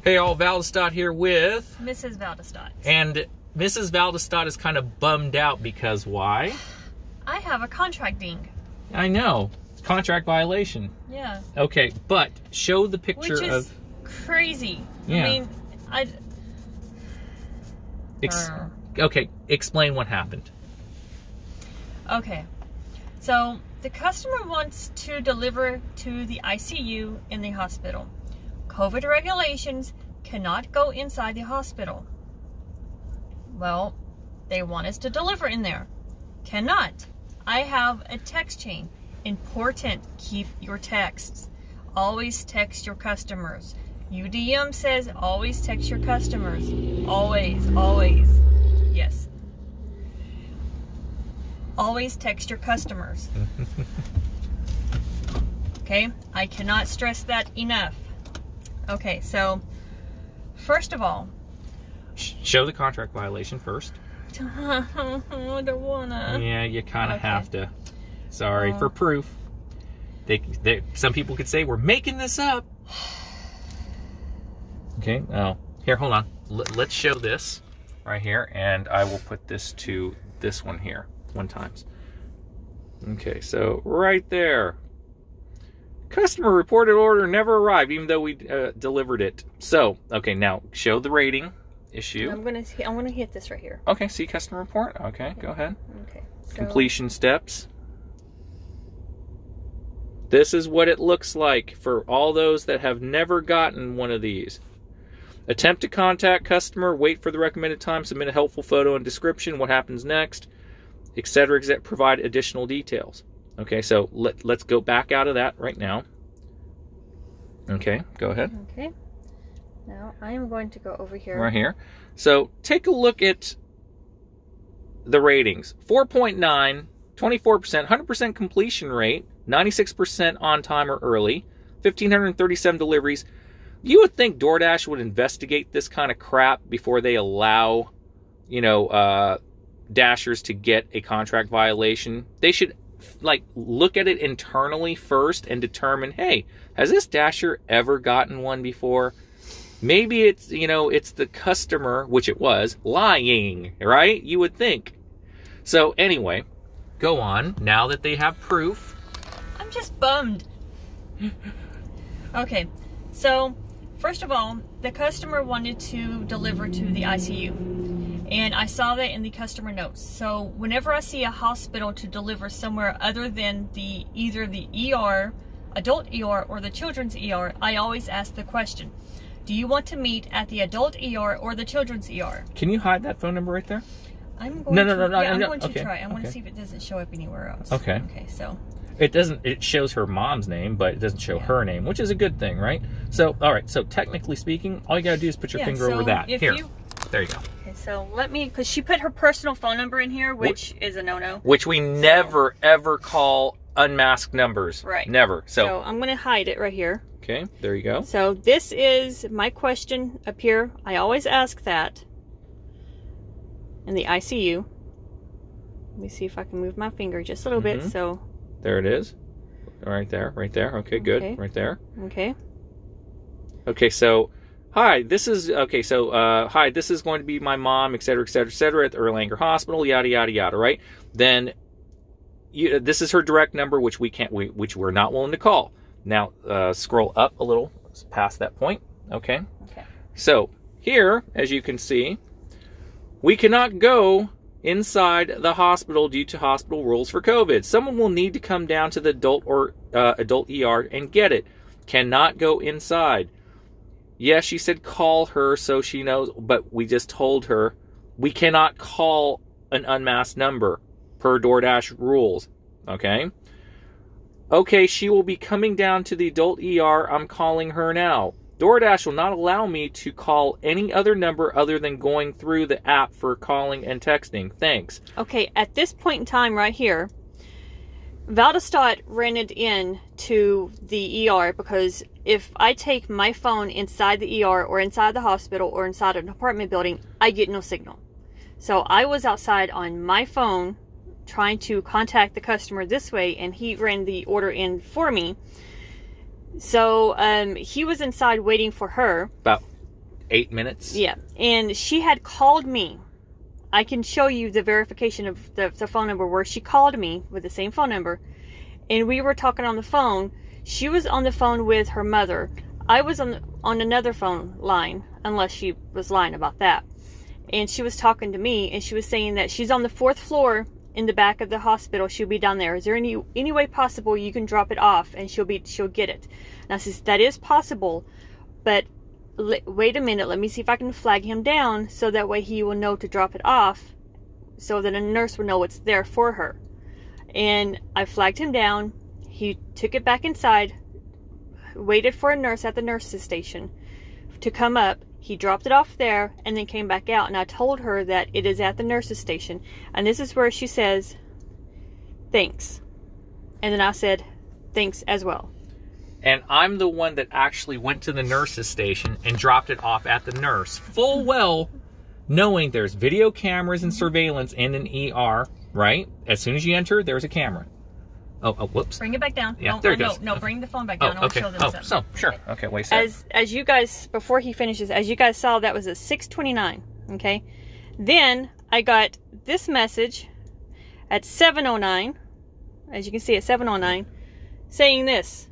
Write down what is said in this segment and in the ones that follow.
Hey all, Valdestott here with Mrs. Valdestott. And Mrs. Valdestott is kind of bummed out because why? I have a contract ding. I know. Contract violation. Yeah. Okay, but show the picture Which is crazy. Yeah. I mean, okay, explain what happened. Okay. So, the customer wants to deliver to the ICU in the hospital. COVID regulations cannot go inside the hospital. Well, they want us to deliver in there. Cannot. I have a text chain. Important, keep your texts. Always text your customers. UDM says always text your customers. Always, always. Yes. Always text your customers. Okay, I cannot stress that enough. Okay, so first of all, show the contract violation first. I don't wanna. Yeah, you kind of have to. Sorry, for proof. Some people could say we're making this up. Okay. Oh, here, hold on. Let's show this right here, and I will put this to this one here. 1 times. Okay, so right there. Customer reported order never arrived, even though we delivered it. So, okay, now show the rating issue. I'm gonna hit this right here. Okay, see customer report. Okay, go ahead. Okay. So, completion steps. This is what it looks like for all those that have never gotten one of these. Attempt to contact customer, wait for the recommended time, submit a helpful photo and description, what happens next, etc. Provide additional details. Okay, so let's go back out of that right now. Okay, go ahead. Okay. Now I am going to go over here. Right here. So take a look at the ratings. 4.9, 24%, 100% completion rate, 96% on time or early, 1,537 deliveries. You would think DoorDash would investigate this kind of crap before they allow, Dashers to get a contract violation. They should look at it internally first and determine, hey, has this Dasher ever gotten one before? Maybe it's, it's the customer, which it was, lying, right? You would think. So anyway, go on. Now that they have proof. I'm just bummed. Okay, so first of all, the customer wanted to deliver to the ICU. And I saw that in the customer notes. So whenever I see a hospital to deliver somewhere other than either the ER, adult ER, or the children's ER, I always ask the question, do you want to meet at the adult ER or the children's ER? Can you hide that phone number right there? I'm going to okay. try. I want to see if it doesn't show up anywhere else. Okay. Okay, so. It doesn't, it shows her mom's name, but it doesn't show her name, which is a good thing, right? So, all right, so technically speaking, all you gotta do is put your finger over that. Here, there you go. Okay, so let me, because she put her personal phone number in here, which is a no-no. Which we never, ever call unmasked numbers. Right. Never. So I'm going to hide it right here. Okay, there you go. So this is my question up here. I always ask that in the ICU. Let me see if I can move my finger just a little bit. So there it is. Right there, right there. Okay, good. Okay. Right there. Okay. Okay, so hi, this is hi, this is going to be my mom, etc., at the Erlanger Hospital, yada yada yada, right? Then this is her direct number, which which we're not willing to call. Now scroll up a little past that point. Okay. Okay. So here, as you can see, we cannot go inside the hospital due to hospital rules for COVID. Someone will need to come down to the adult ER and get it. Cannot go inside. Yes, she said call her so she knows, but we just told her we cannot call an unmasked number per DoorDash rules. Okay? Okay, she will be coming down to the adult ER. I'm calling her now. DoorDash will not allow me to call any other number other than going through the app for calling and texting. Thanks. Okay, at this point in time right here, Valdestott rented in to the ER because if I take my phone inside the ER or inside the hospital or inside an apartment building, I get no signal. So I was outside on my phone trying to contact the customer this way, and he ran the order in for me. So he was inside waiting for her. 8 minutes. Yeah, and she had called me. I can show you the verification of the phone number where she called me with the same phone number, and we were talking on the phone. She was on the phone with her mother. I was on another phone line, unless she was lying about that. And she was talking to me, and she was saying that she's on the 4th floor in the back of the hospital. She'll be down there. Is there any way possible you can drop it off and she'll get it? And I says, that is possible, but wait a minute, let me see if I can flag him down so that way he will know to drop it off, so that a nurse will know it's there for her. And I flagged him down. He took it back inside, waited for a nurse at the nurse's station to come up. He dropped it off there and then came back out, and I told her that it is at the nurse's station. And this is where she says, thanks. And then I said, thanks as well. And I'm the one that actually went to the nurse's station and dropped it off at the nurse, full well knowing there's video cameras and surveillance in an ER, right? As soon as you enter, there's a camera. Oh, whoops. Bring it back down. Yeah, there it goes. No, bring the phone back down. Oh, okay. I'll show them something. So, sure. Okay, wait a second. As you guys, before he finishes, as you guys saw, that was a 6:29, okay? Then I got this message at 7:09, as you can see at 7:09, saying this.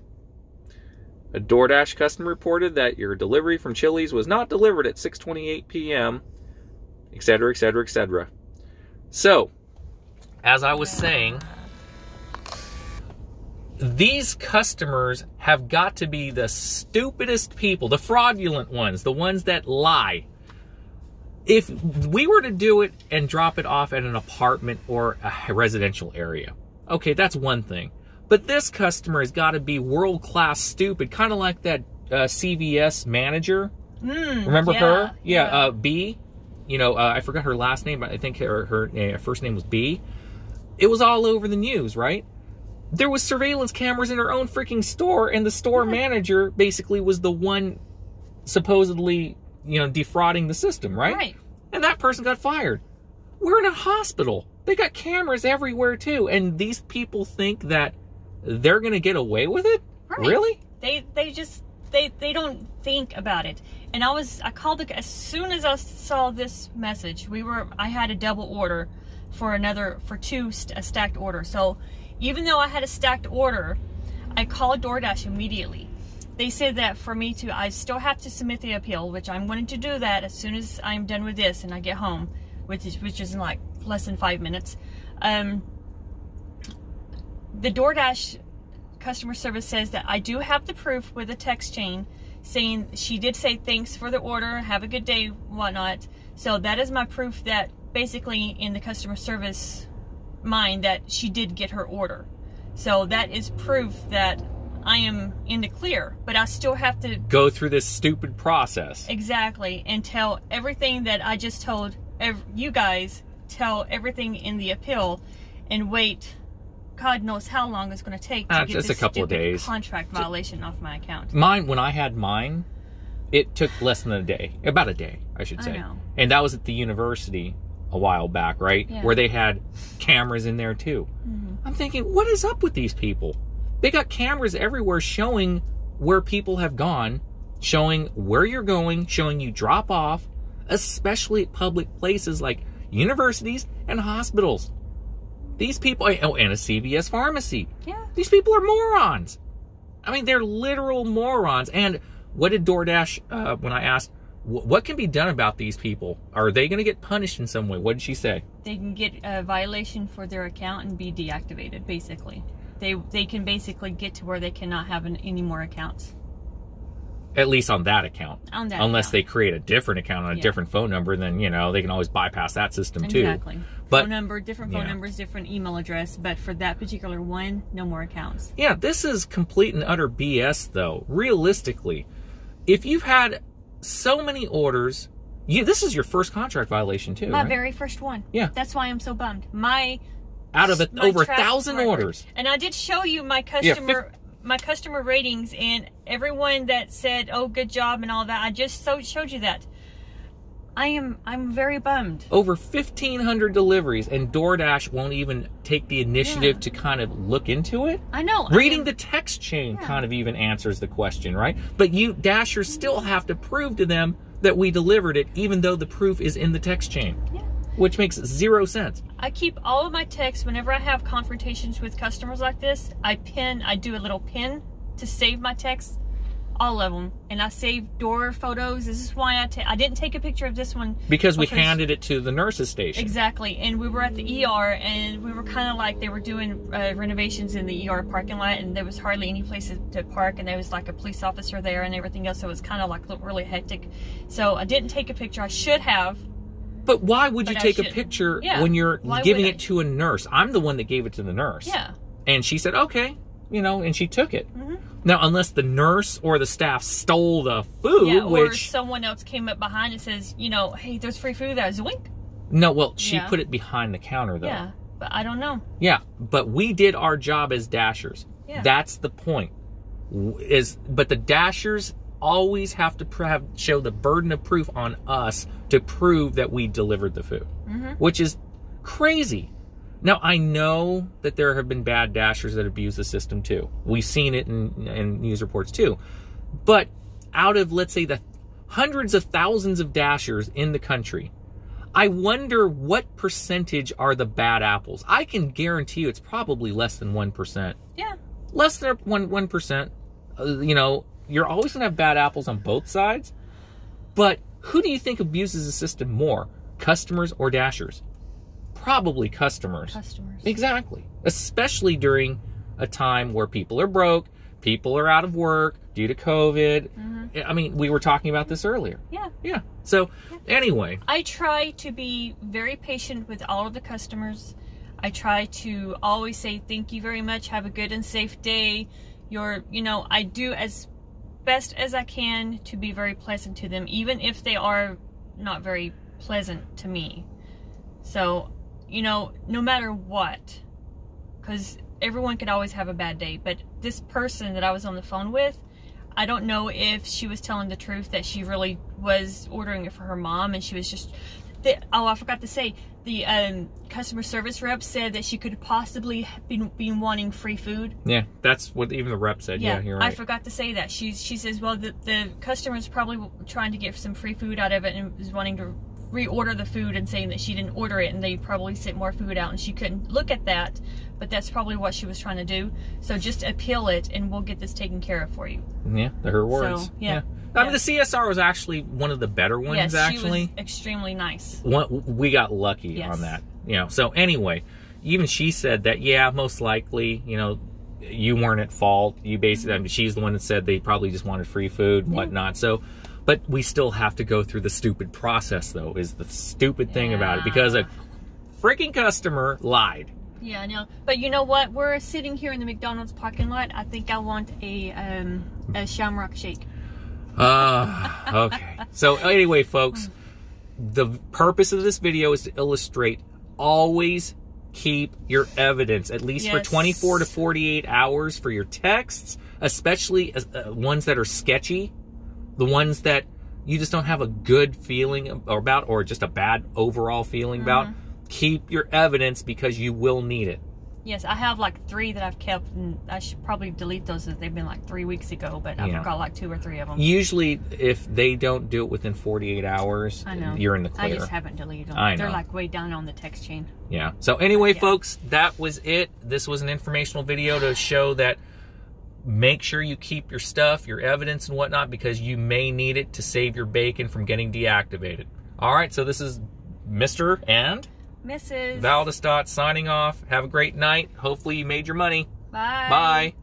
A DoorDash customer reported that your delivery from Chili's was not delivered at 6:28 p.m., etc., etc., etc. So, as I was saying, these customers have got to be the stupidest people, the fraudulent ones, the ones that lie. If we were to do it and drop it off at an apartment or a residential area, okay, that's one thing. But this customer has got to be world-class stupid, kind of like that CVS manager. Remember her? Yeah, B. You know, I forgot her last name, but I think her first name was B. It was all over the news, right? There was surveillance cameras in her own freaking store, and the store manager basically was the one supposedly, you know, defrauding the system, right? Right. And that person got fired. We're in a hospital. They got cameras everywhere, too. And these people think that they're going to get away with it? Right. Really? They don't think about it. And I called as soon as I saw this message. I had a double order for two stacked orders. So even though I had a stacked order, I called DoorDash immediately. They said that for me I still have to submit the appeal, which I'm going to do that as soon as I'm done with this and I get home, which is in like less than 5 minutes. The DoorDash customer service says that I do have the proof with a text chain saying she did say thanks for the order, have a good day, whatnot. So that is my proof that basically in the customer service mind that she did get her order. So that is proof that I am in the clear, but I still have to go through this stupid process. Exactly, and tell everything that I just told you guys, tell everything in the appeal, and wait God knows how long it's going to take to get just this a couple of days contract violation off my account. Mine, when I had mine, it took less than a day. About a day, I should say. I know. And that was at the university a while back, right? Yeah. Where they had cameras in there too. Mm-hmm. I'm thinking, what is up with these people? They got cameras everywhere showing where people have gone, showing where you're going, showing you drop off, especially at public places like universities and hospitals. These people, oh, and a CVS pharmacy. Yeah. These people are morons. I mean, they're literal morons. And what did DoorDash, when I asked, what can be done about these people? Are they going to get punished in some way? What did she say? They can get a violation for their account and be deactivated, basically. They can basically get to where they cannot have any more accounts. At least on that account. On that Unless account. they create a different account on a different phone number, then, you know, they can always bypass that system too. Exactly. But, phone number, different phone numbers, different email address, but for that particular one, no more accounts. Yeah, this is complete and utter BS, though. Realistically, if you've had so many orders, this is your first contract violation too, My right? very first one. Yeah. That's why I'm so bummed. Out of over 1,000 orders. And I did show you my customer ratings, and everyone that said, "Oh, good job" and all that. I just showed you that. I'm very bummed. Over 1,500 deliveries, and DoorDash won't even take the initiative to kind of look into it. I know. Reading the text chain kind of even answers the question, right? But you Dashers still have to prove to them that we delivered it, even though the proof is in the text chain. Yeah. Which makes 0 sense. I keep all of my texts whenever I have confrontations with customers like this. I do a little pin to save my texts, all of them, and I save door photos. This is why I didn't take a picture of this one because we handed it to the nurse's station. Exactly, and we were at the ER, and we were kind of like they were doing renovations in the ER parking lot, and there was hardly any place to park, and there was like a police officer there and everything else, so it was kind of like really hectic. So I didn't take a picture. I should have. But why would you take a picture when you're giving it to a nurse? I'm the one that gave it to the nurse. Yeah. And she said, okay, and she took it. Now, unless the nurse or the staff stole the food, or someone else came up behind and says, hey, there's free food there. Zoink. No, well, she put it behind the counter, though. Yeah, but I don't know. Yeah, but we did our job as dashers. Yeah. That's the point. But the dashers always have to show the burden of proof on us to prove that we delivered the food, which is crazy. Now, I know that there have been bad dashers that abuse the system too. We've seen it in news reports too. But out of, let's say, the hundreds of thousands of dashers in the country, I wonder what percentage are the bad apples. I can guarantee you it's probably less than 1%. Yeah. Less than 1%. You're always going to have bad apples on both sides. But who do you think abuses the system more? Customers or dashers? Probably customers. Customers. Exactly. Especially during a time where people are broke, people are out of work due to COVID. I mean, we were talking about this earlier. Yeah. Yeah. So, anyway. I try to be very patient with all of the customers. I try to always say, thank you very much. Have a good and safe day. I do as best as I can to be very pleasant to them, even if they are not very pleasant to me. So, no matter what, because everyone could always have a bad day, but this person that I was on the phone with, I don't know if she was telling the truth that she really was ordering it for her mom, and she was just, I forgot to say, the customer service rep said that she could possibly been wanting free food. Yeah, that's what even the rep said. Yeah, you're right. I forgot to say that. She says, well, the customer's probably trying to get some free food out of it and is wanting to reorder the food and saying that she didn't order it and they probably sent more food out and she couldn't look at that, but that's probably what she was trying to do. So just appeal it and we'll get this taken care of for you. Yeah, they're her words. So, yeah. I mean, the CSR was actually one of the better ones, yes, actually. She was extremely nice. We got lucky on that. So anyway, even she said that, yeah, most likely, you weren't at fault. You basically, I mean, she's the one that said they probably just wanted free food and whatnot. So, but we still have to go through the stupid process, though, is the stupid thing about it, because a freaking customer lied. Yeah, I know. But you know what? We're sitting here in the McDonald's parking lot. I think I want a Shamrock Shake. Okay. So anyway, folks, the purpose of this video is to illustrate, always keep your evidence, at least for 24 to 48 hours for your texts, especially ones that are sketchy, the ones that you just don't have a good feeling about, or just a bad overall feeling about. Keep your evidence because you will need it. Yes, I have like 3 that I've kept, and I should probably delete those as they've been like 3 weeks ago, but I forgot like 2 or 3 of them. Usually, if they don't do it within 48 hours, you're in the clear. I just haven't deleted them. I know. They're like way down on the text chain. Yeah. So anyway, folks, that was it. This was an informational video to show that make sure you keep your stuff, your evidence and whatnot, because you may need it to save your bacon from getting deactivated. All right, so this is Mr. and Mrs. Valdestot signing off. Have a great night. Hopefully you made your money. Bye. Bye.